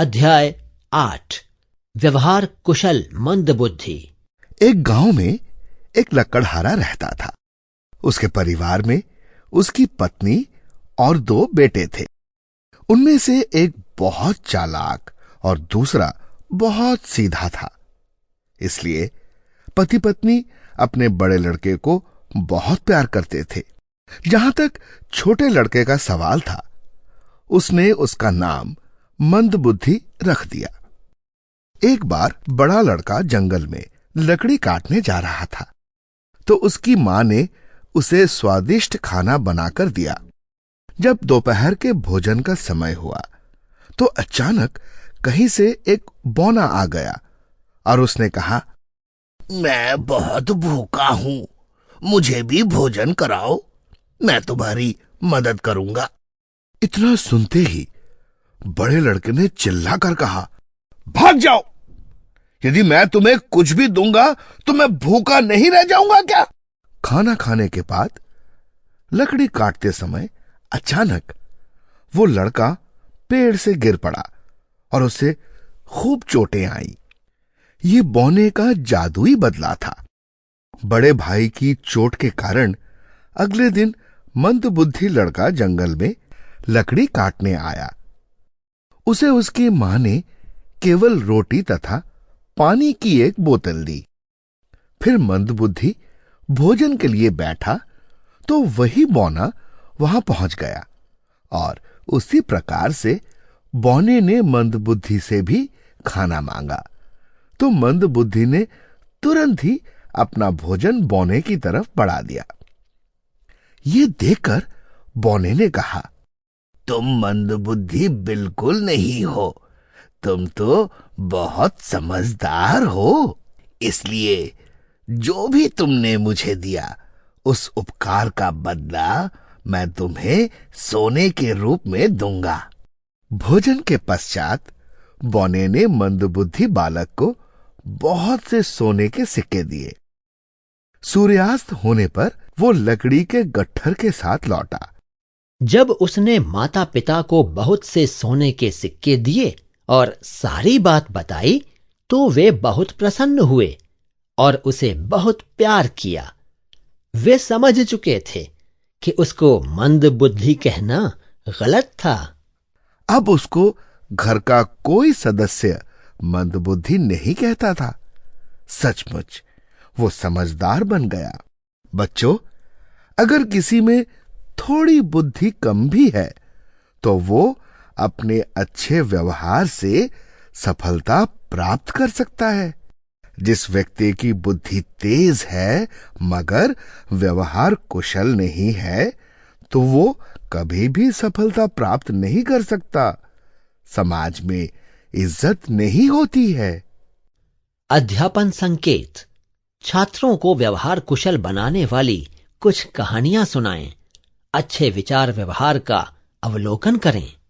अध्याय 8 व्यवहार कुशल मंदबुद्धि। एक गांव में एक लकड़हारा रहता था। उसके परिवार में उसकी पत्नी और 2 बेटे थे। उनमें से एक बहुत चालाक और दूसरा बहुत सीधा था। इसलिए पति पत्नी अपने बड़े लड़के को बहुत प्यार करते थे। जहां तक छोटे लड़के का सवाल था, उसने उसका नाम मंदबुद्धि रख दिया। एक बार बड़ा लड़का जंगल में लकड़ी काटने जा रहा था, तो उसकी मां ने उसे स्वादिष्ट खाना बनाकर दिया। जब दोपहर के भोजन का समय हुआ, तो अचानक कहीं से एक बौना आ गया और उसने कहा, मैं बहुत भूखा हूं, मुझे भी भोजन कराओ, मैं तुम्हारी मदद करूंगा। इतना सुनते ही बड़े लड़के ने चिल्लाकर कहा, भाग जाओ! यदि मैं तुम्हें कुछ भी दूंगा तो मैं भूखा नहीं रह जाऊंगा क्या? खाना खाने के बाद लकड़ी काटते समय अचानक वो लड़का पेड़ से गिर पड़ा और उसे खूब चोटें आई। ये बौने का जादुई बदला था। बड़े भाई की चोट के कारण अगले दिन मंदबुद्धि लड़का जंगल में लकड़ी काटने आया। उसे उसकी मां ने केवल रोटी तथा पानी की एक बोतल दी। फिर मंदबुद्धि भोजन के लिए बैठा तो वही बौना वहां पहुंच गया और उसी प्रकार से बौने ने मंदबुद्धि से भी खाना मांगा। तो मंदबुद्धि ने तुरंत ही अपना भोजन बौने की तरफ बढ़ा दिया। ये देखकर बौने ने कहा, तुम मंदबुद्धि बिल्कुल नहीं हो, तुम तो बहुत समझदार हो। इसलिए जो भी तुमने मुझे दिया, उस उपकार का बदला मैं तुम्हें सोने के रूप में दूंगा। भोजन के पश्चात बौने ने मंदबुद्धि बालक को बहुत से सोने के सिक्के दिए। सूर्यास्त होने पर वो लकड़ी के गट्ठर के साथ लौटा। जब उसने माता पिता को बहुत से सोने के सिक्के दिए और सारी बात बताई, तो वे बहुत प्रसन्न हुए और उसे बहुत प्यार किया। वे समझ चुके थे कि उसको मंदबुद्धि कहना गलत था। अब उसको घर का कोई सदस्य मंदबुद्धि नहीं कहता था। सचमुच वो समझदार बन गया। बच्चों, अगर किसी में थोड़ी बुद्धि कम भी है, तो वो अपने अच्छे व्यवहार से सफलता प्राप्त कर सकता है। जिस व्यक्ति की बुद्धि तेज है मगर व्यवहार कुशल नहीं है, तो वो कभी भी सफलता प्राप्त नहीं कर सकता। समाज में इज्जत नहीं होती है। अध्यापन संकेत। छात्रों को व्यवहार कुशल बनाने वाली कुछ कहानियां सुनाएं। अच्छे विचार व्यवहार का अवलोकन करें।